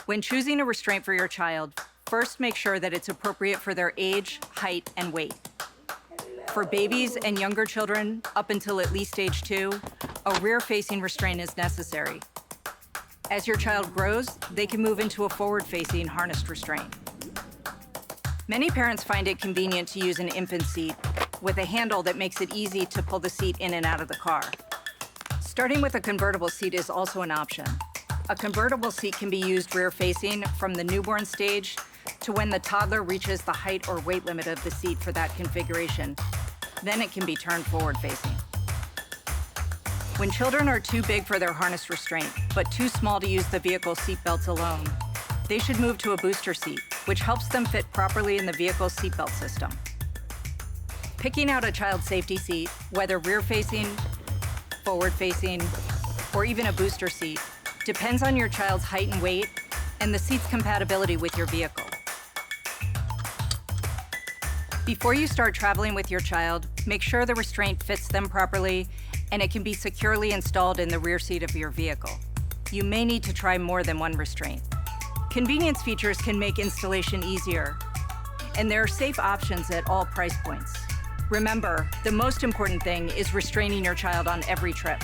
When choosing a restraint for your child, first make sure that it's appropriate for their age, height, and weight. For babies and younger children, up until at least age 2, a rear-facing restraint is necessary. As your child grows, they can move into a forward-facing harnessed restraint. Many parents find it convenient to use an infant seat with a handle that makes it easy to pull the seat in and out of the car. Starting with a convertible seat is also an option. A convertible seat can be used rear-facing from the newborn stage to when the toddler reaches the height or weight limit of the seat for that configuration. Then it can be turned forward-facing. When children are too big for their harness restraint, but too small to use the vehicle seat belts alone, they should move to a booster seat, which helps them fit properly in the vehicle's seatbelt system. Picking out a child safety seat, whether rear-facing, forward-facing, or even a booster seat, depends on your child's height and weight and the seat's compatibility with your vehicle. Before you start traveling with your child, make sure the restraint fits them properly and it can be securely installed in the rear seat of your vehicle. You may need to try more than one restraint. Convenience features can make installation easier, and there are safe options at all price points. Remember, the most important thing is restraining your child on every trip.